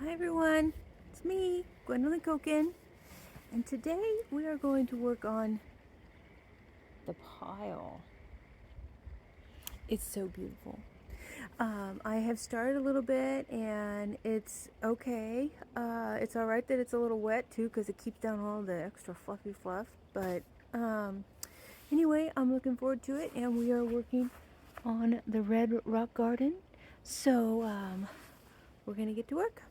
Hi everyone, it's me, Gwendolyn Koken, and today we are going to work on the pile. It's so beautiful. I have started a little bit and it's okay. It's alright that it's a little wet too because it keeps down all the extra fluffy fluff, but anyway, I'm looking forward to it, and we are working on the Red Rock Garden, so we're going to get to work.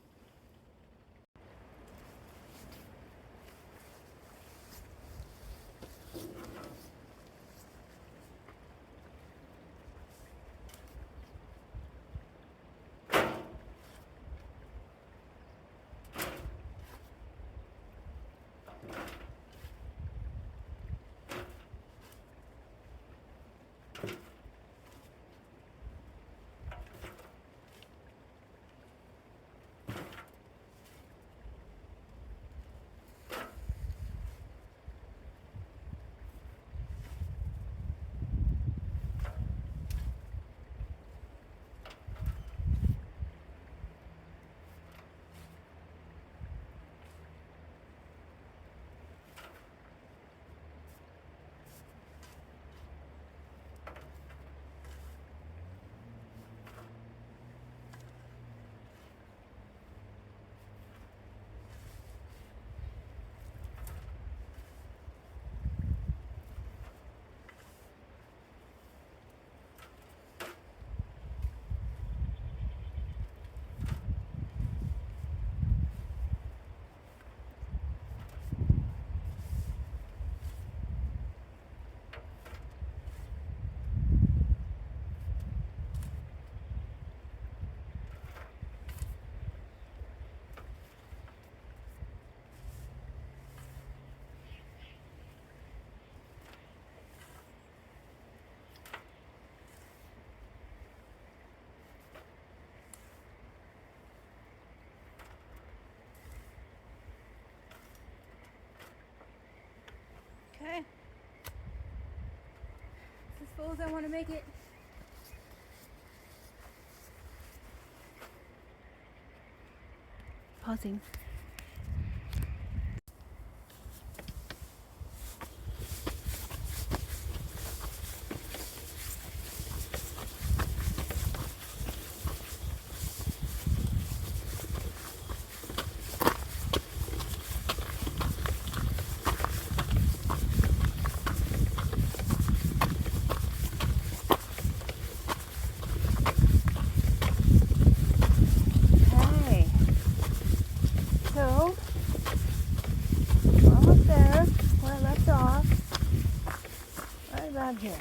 Okay. It's as full as I want to make it. Pausing. Okay. So, we're almost there where I left off. Right about here.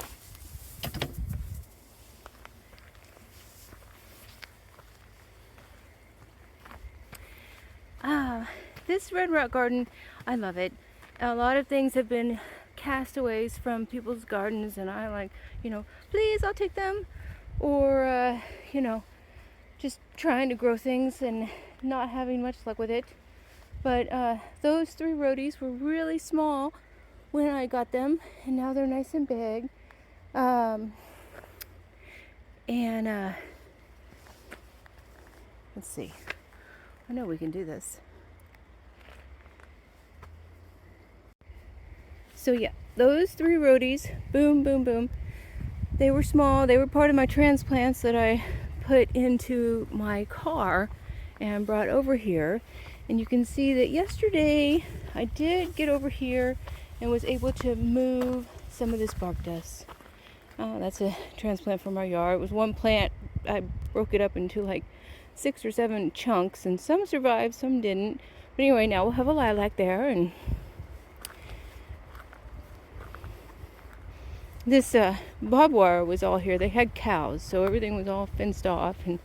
This Red Rock Garden, I love it. A lot of things have been castaways from people's gardens, and I like, please, I'll take them. Or, just trying to grow things and not having much luck with it. But those 3 roadies were really small when I got them, and now they're nice and big. And let's see. I know we can do this. So yeah, those 3 roadies, boom, boom, boom. They were small. They were part of my transplants that I put into my car and brought over here. And you can see that yesterday I did get over here and was able to move some of this bark dust. That's a transplant from our yard. It was one plant. I broke it up into like 6 or 7 chunks, and some survived, some didn't. But anyway, now we'll have a lilac there, and this barbed wire was all here. They had cows, so everything was all fenced off, and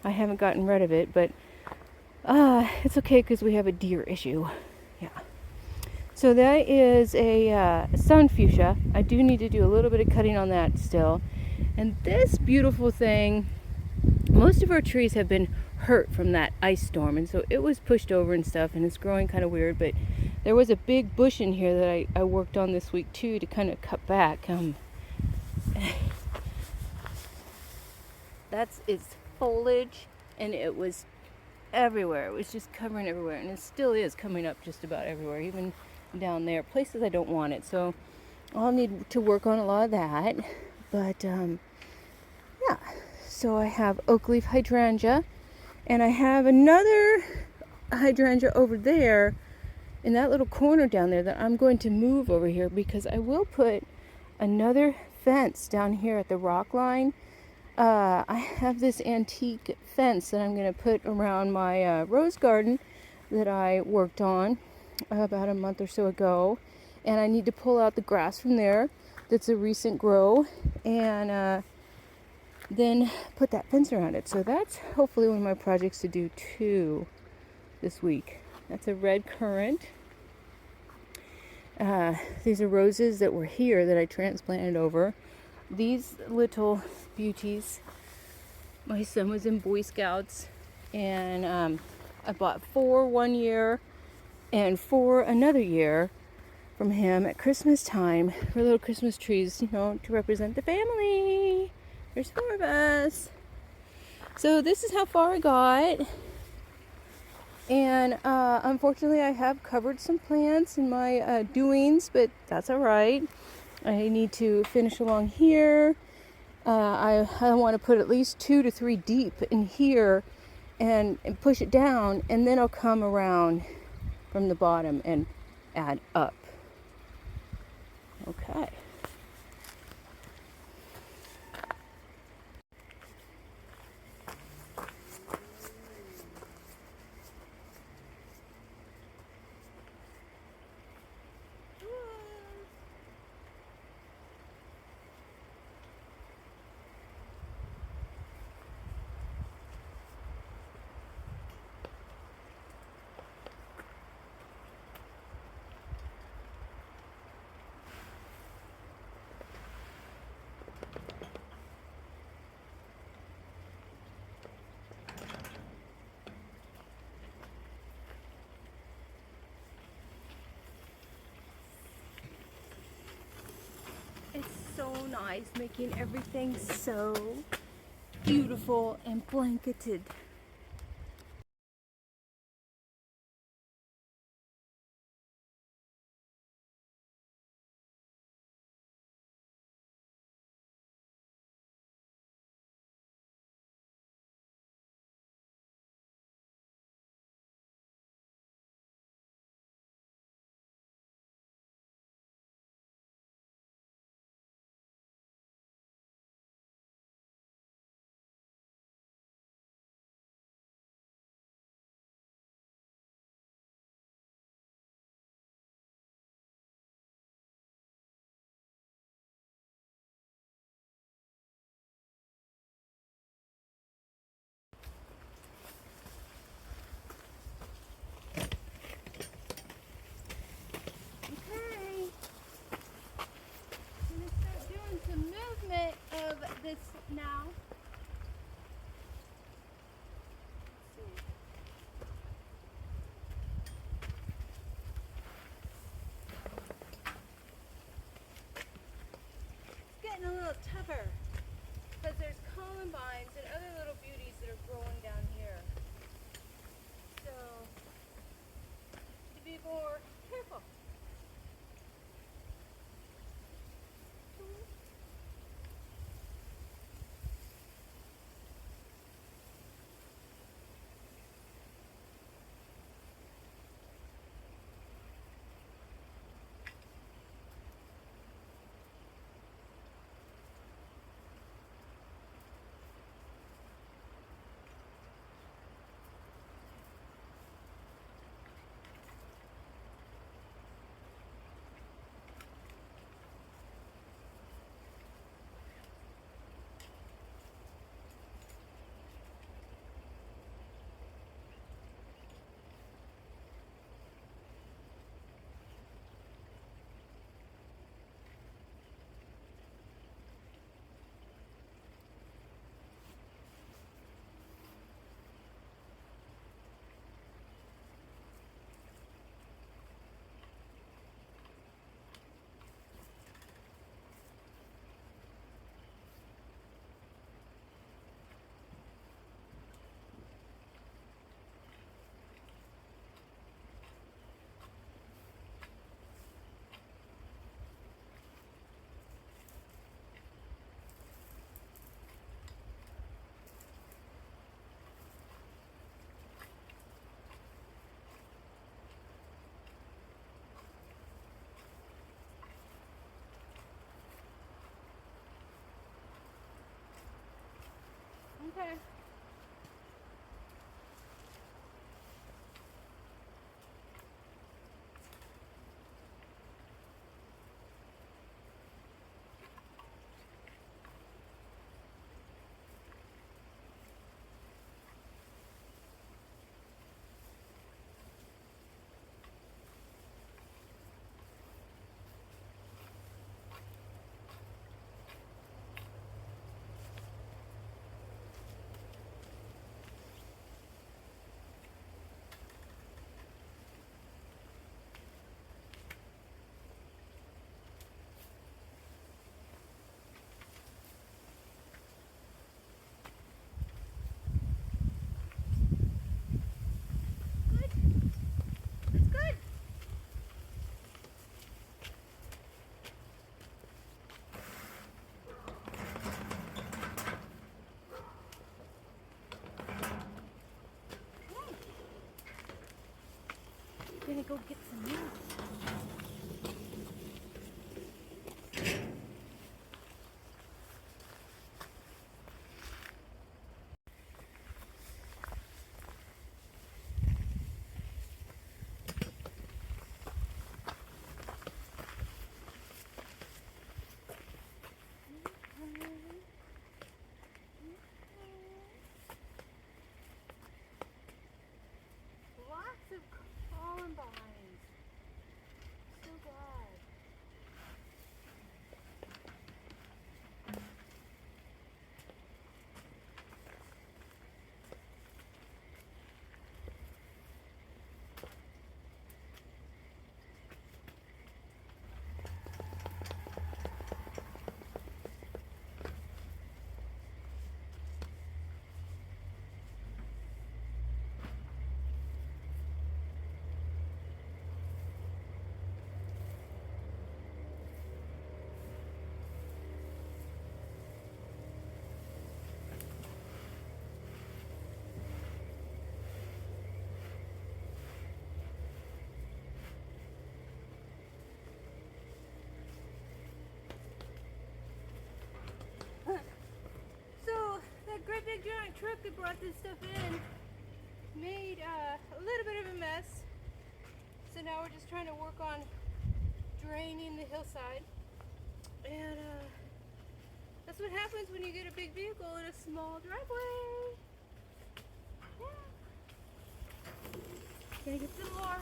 I haven't gotten rid of it, but it's okay because we have a deer issue. Yeah. So that is a sun fuchsia. I do need to do a little bit of cutting on that still. And this beautiful thing, most of our trees have been hurt from that ice storm, and so it was pushed over and stuff, and it's growing kind of weird, but there was a big bush in here that I worked on this week too to kind of cut back. That's its foliage, and it was everywhere. It was just covering everywhere, and it still is coming up just about everywhere, even down there, places I don't want it. So I'll need to work on a lot of that. But yeah, so I have oak leaf hydrangea, and I have another hydrangea over there in that little corner down there that I'm going to move over here, because I will put another fence down here at the rock line. I have this antique fence that I'm going to put around my rose garden that I worked on about a month or so ago, and I need to pull out the grass from there that's a recent grow, and then put that fence around it. So that's hopefully one of my projects to do too this week. That's a red currant. These are roses that were here that I transplanted over. These little beauties, my son was in Boy Scouts, and I bought 4 one year and 4 another year from him at Christmas time for little Christmas trees, to represent the family. There's 4 of us. So this is how far I got. And unfortunately, I have covered some plants in my doings, but that's all right. I need to finish along here. I want to put at least 2 to 3 deep in here and push it down, and then I'll come around from the bottom and add up. Okay. It's so nice making everything so beautiful and blanketed. This now. It's getting a little tougher because there's columbines and other little beauties that are growing down here. So, to be more careful. gonna go get some milk. Lots of columbines. So glad. So that great big giant truck that brought this stuff in made a little bit of a mess. So now we're just trying to work on draining the hillside. And that's what happens when you get a big vehicle in a small driveway. Yeah. Gonna get some more.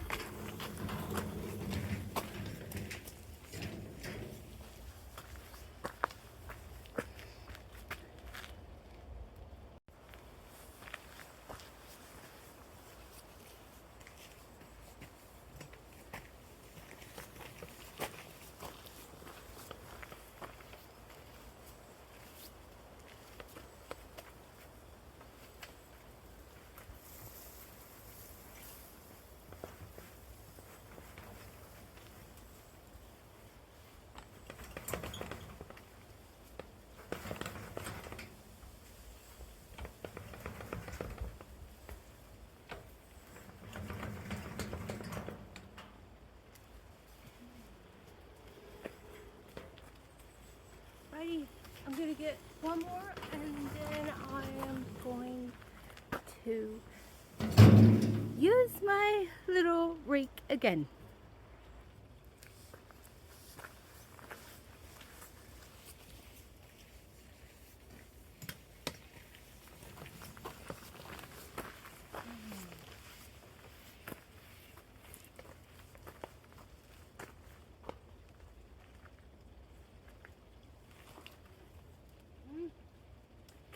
Righty, I'm gonna get one more and then I am going to use my little rake again.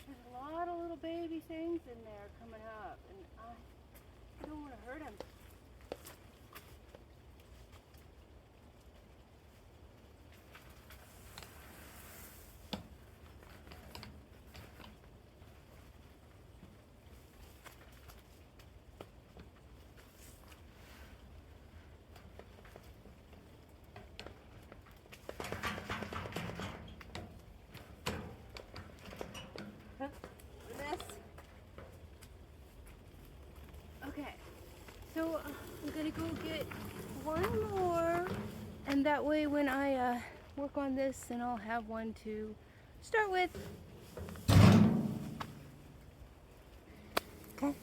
There's a lot of little baby things in there coming up, and I don't want to hurt them. Okay, so I'm gonna go get one more, and that way when I work on this, then I'll have one to start with. Okay,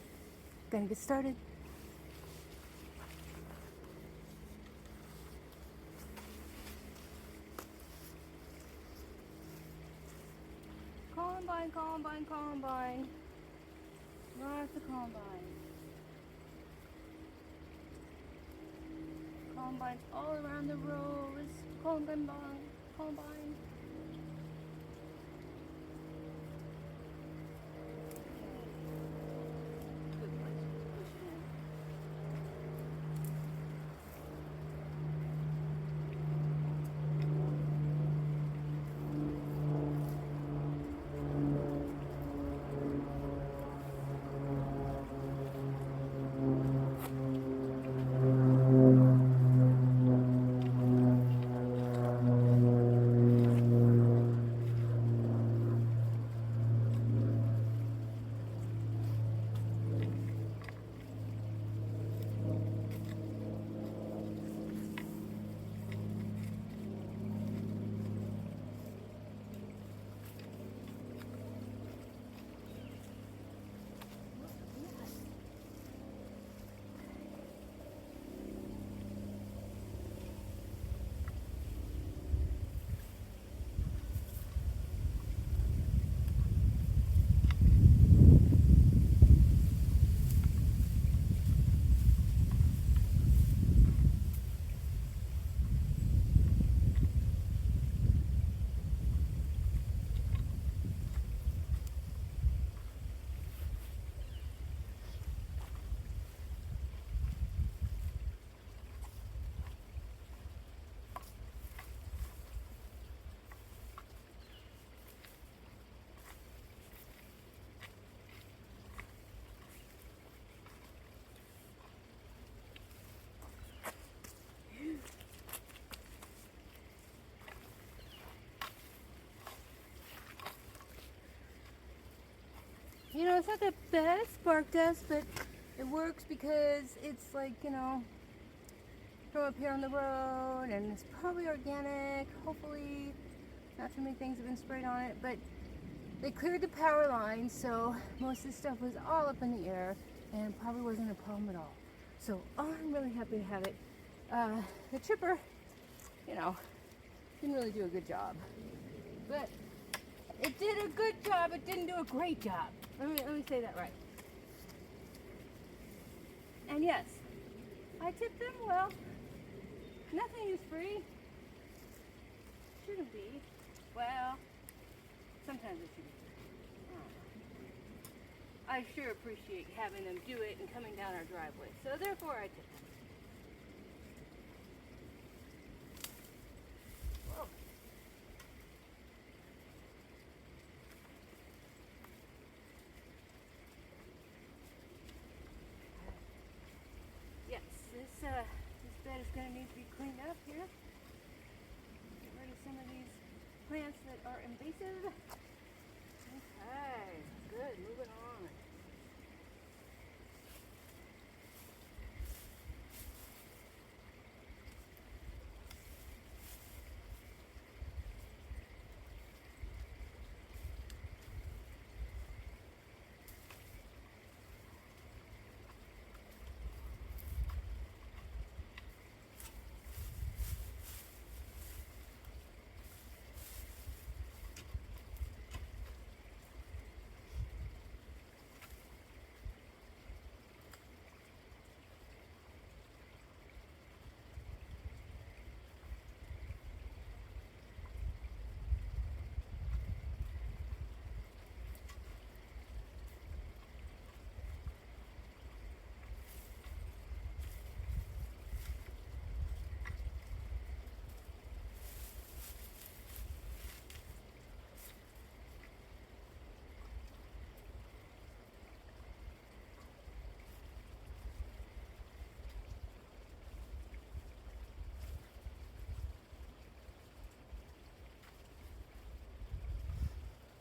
gonna get started. Columbine, Columbine, Columbine. Lots of Columbine. Columbines all around the rows. Columbine, Columbine. not the best bark dust, but it works because it's like, from up here on the road, and it's probably organic. Hopefully not too many things have been sprayed on it, but they cleared the power line, so most of the stuff was all up in the air and probably wasn't a problem at all. So I'm really happy to have it. The chipper, didn't really do a good job, but it did a good job. It didn't do a great job. Let me say that right. And yes, I tipped them well. Nothing is free. Shouldn't be. Well, sometimes it should be. I sure appreciate having them do it and coming down our driveway. So therefore I tipped them. Whoa. Yes, this bed is going to need to be cleaned up here. Get rid of some of these plants that are invasive. Okay, good, moving on.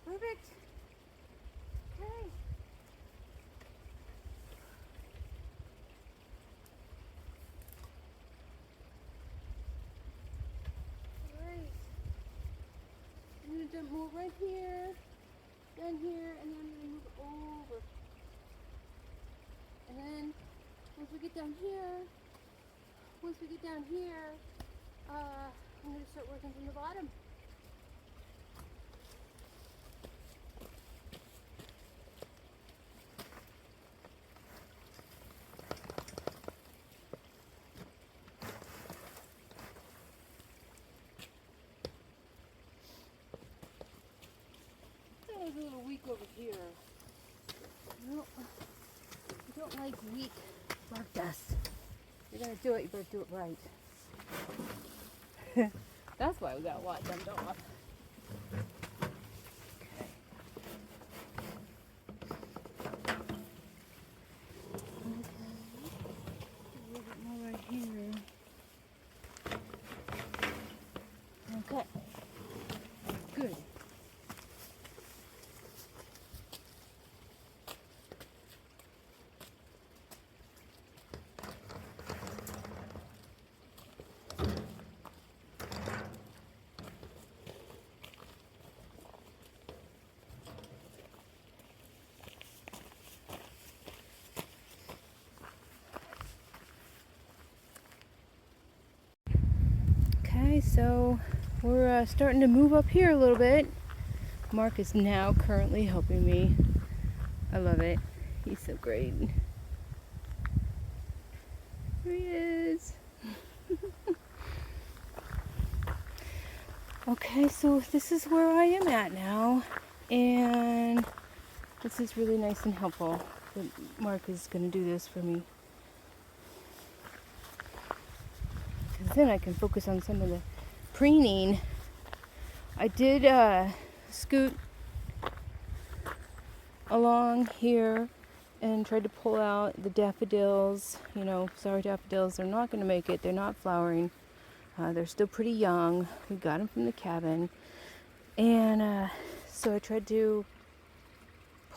Perfect. Okay. Alright. I'm going to move right here, then here, and then I'm going to move over. And then once we get down here, I'm going to start working from the bottom. That was a little weak over here. No, I don't like weak bark dust. If you're going to do it, you better do it right. That's why we got a lot dumped off. Okay. Good. Okay, so we're starting to move up here a little bit. Mark is now currently helping me. I love it. He's so great. Here he is. Okay, so this is where I am at now, and this is really nice and helpful that Mark is going to do this for me. Because then I can focus on some of the preening. I did scoot along here and tried to pull out the daffodils. Sorry daffodils, they're not going to make it. They're not flowering. They're still pretty young. We got them from the cabin. And so I tried to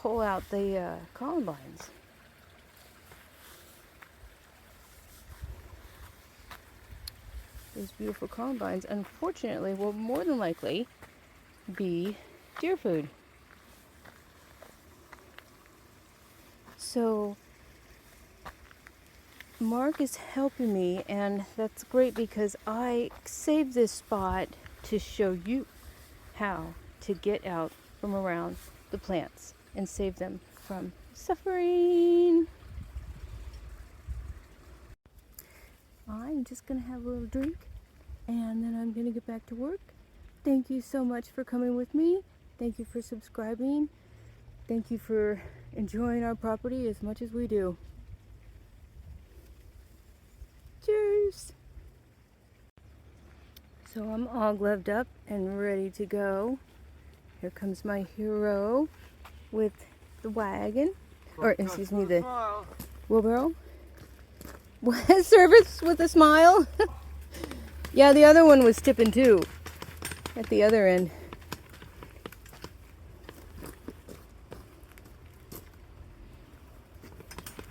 pull out the columbines. These beautiful columbines, unfortunately, will more than likely be deer food. So Mark is helping me, and that's great because I saved this spot to show you how to get out from around the plants and save them from suffering. I'm just gonna have a little drink and then I'm gonna get back to work. Thank you so much for coming with me. Thank you for subscribing. Thank you for enjoying our property as much as we do. Cheers! So I'm all gloved up and ready to go. Here comes my hero with the wagon, or excuse me, the wheelbarrow. Service with a smile. Yeah, the other one was tipping too at the other end.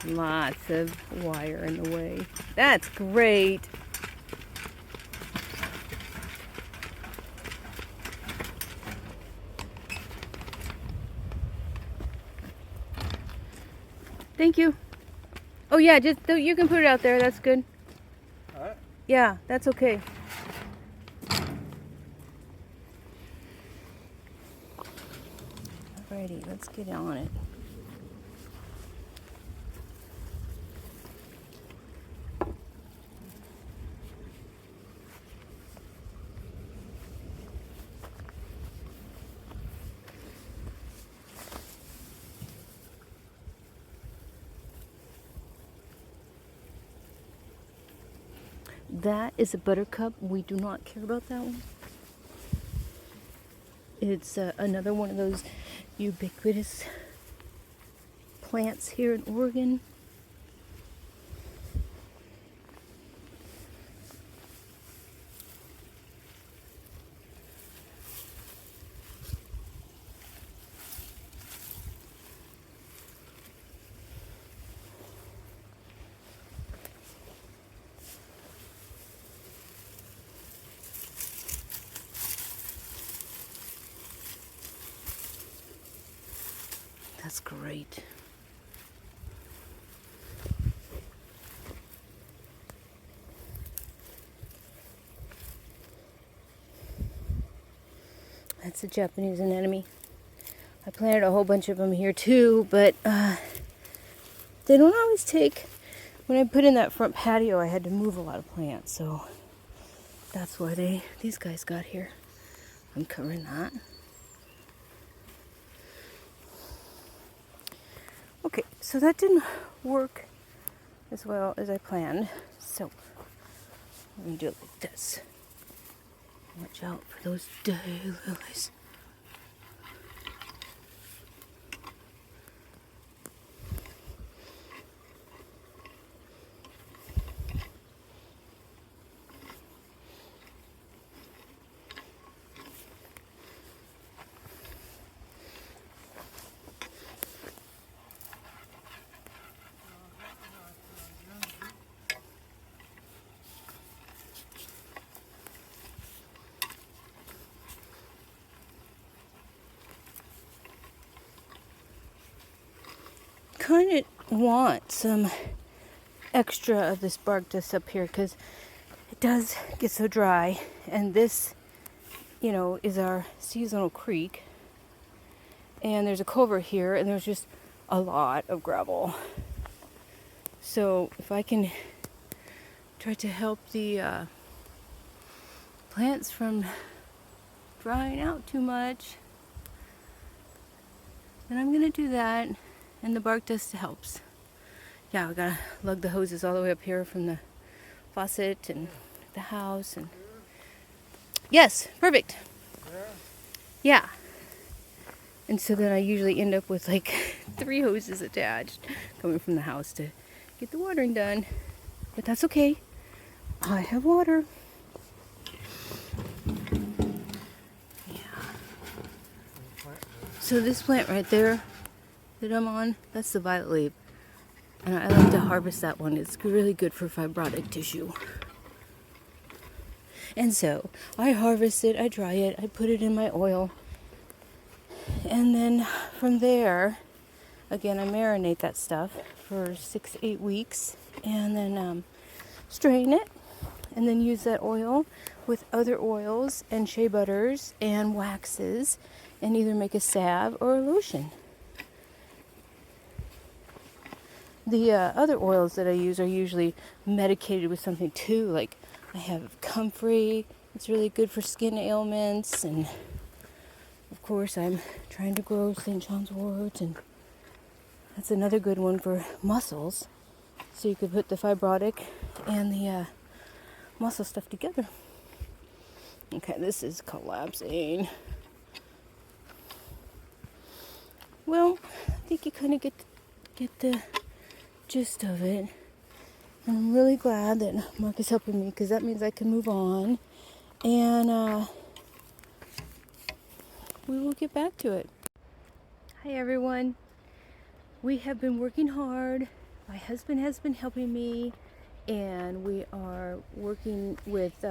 Lots of wire in the way. That's great. Thank you. Oh yeah, just you can put it out there. That's good. All right. Yeah, that's okay. Alrighty, let's get on it. That is a buttercup. We do not care about that one. It's another one of those ubiquitous plants here in Oregon. That's great. That's a Japanese anemone. I planted a whole bunch of them here too, but they don't always take. When I put in that front patio, I had to move a lot of plants, so that's why these guys got here. I'm covering that. Okay, so that didn't work as well as I planned. So I'm gonna do it like this. Watch out for those daylilies. Kind of want some extra of this bark dust up here because it does get so dry, and this, you know, is our seasonal creek, and there's a culvert here, and there's just a lot of gravel. So if I can try to help the plants from drying out too much, then I'm gonna do that. And the bark dust helps. Yeah, I gotta lug the hoses all the way up here from the faucet and the house. And yes, perfect. Yeah. And so then I usually end up with like 3 hoses attached coming from the house to get the watering done. But that's okay. I have water. Yeah. So this plant right there that I'm on, that's the violet leaf. And I like to harvest that one. It's really good for fibrotic tissue. And so I harvest it, I dry it, I put it in my oil. And then from there, again, I marinate that stuff for 6 to 8 weeks. And then strain it. And then use that oil with other oils and shea butters and waxes. And either make a salve or a lotion. The other oils that I use are usually medicated with something too. Like I have comfrey. It's really good for skin ailments. And of course I'm trying to grow St. John's wort. And that's another good one for muscles. So you could put the fibrotic and the muscle stuff together. Okay, this is collapsing. Well, I think you kind of get the gist of it. And I'm really glad that Mark is helping me because that means I can move on. And we will get back to it. Hi everyone. We have been working hard. My husband has been helping me. And we are working with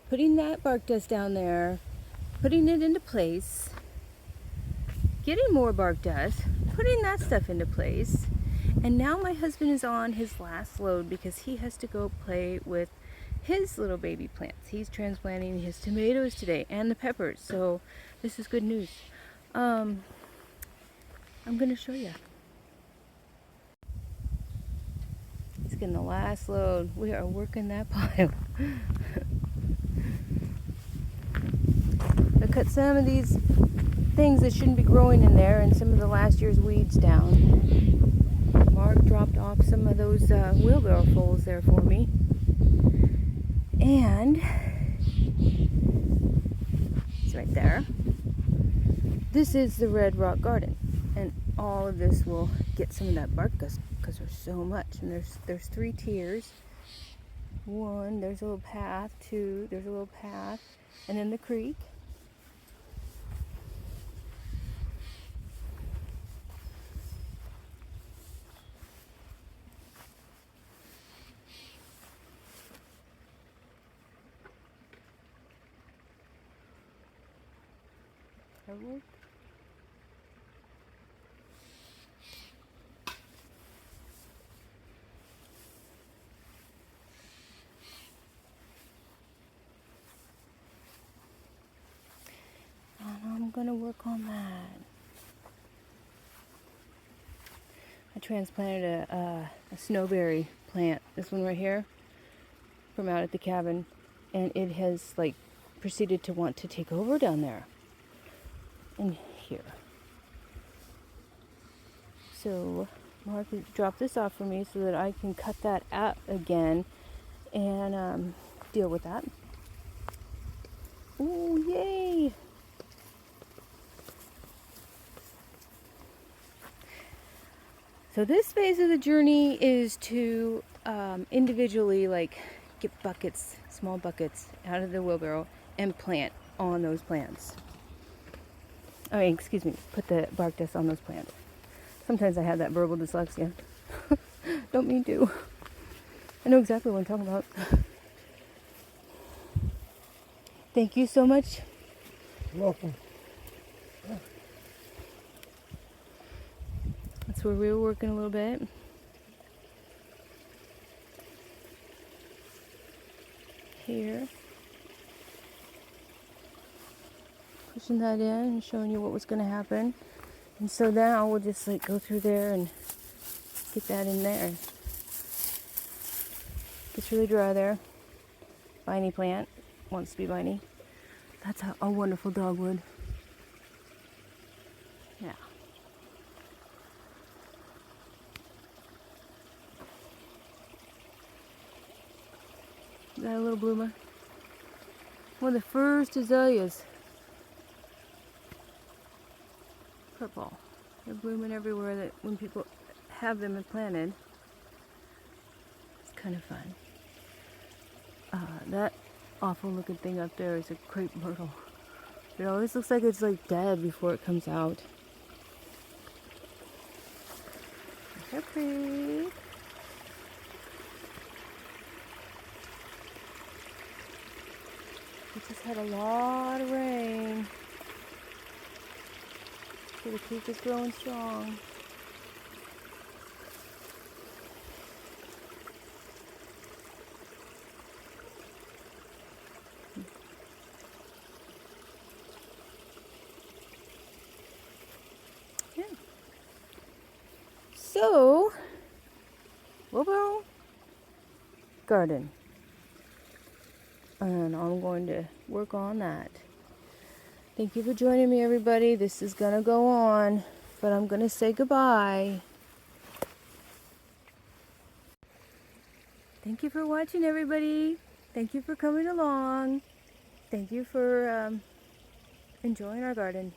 putting that bark dust down there, putting it into place, getting more bark dust, putting that stuff into place. And now my husband is on his last load because he has to go play with his little baby plants. He's transplanting his tomatoes today and the peppers. So this is good news. I'm going to show you. He's getting the last load. We are working that pile. I cut some of these things that shouldn't be growing in there and some of the last year's weeds down. Mark dropped off some of those wheelbarrow fulls there for me. And it's right there. This is the Red Rock Garden. And all of this will get some of that bark dust because there's so much. And there's 3 tiers. 1, there's a little path. 2, there's a little path. And then the creek. And I'm going to work on that. I transplanted a snowberry plant, this one right here, from out at the cabin. And it has like proceeded to want to take over down there. And here. So Mark has dropped this off for me so that I can cut that out again and deal with that. Ooh, yay! So this phase of the journey is to individually like get buckets, small buckets out of the wheelbarrow and plant on those plants. Put the bark dust on those plants. Sometimes I have that verbal dyslexia. Don't mean to. I know exactly what I'm talking about. Thank you so much. You're welcome. That's where we were working a little bit. Here. Pushing that in and showing you what was going to happen. And so now we'll just like go through there and get that in there. Gets really dry there. Viney plant. Wants to be viney. That's a wonderful dogwood. Yeah. Is that a little bloomer? One of the first azaleas. Purple. They're blooming everywhere that when people have them and planted. It's kind of fun. That awful looking thing up there is a crepe myrtle. It always looks like it's like dead before it comes out. Peppery. We just had a lot of rain. So the creek is growing strong. Yeah. So, Wilbur garden. And I'm going to work on that. Thank you for joining me, everybody. This is going to go on, but I'm going to say goodbye. Thank you for watching, everybody. Thank you for coming along. Thank you for enjoying our garden.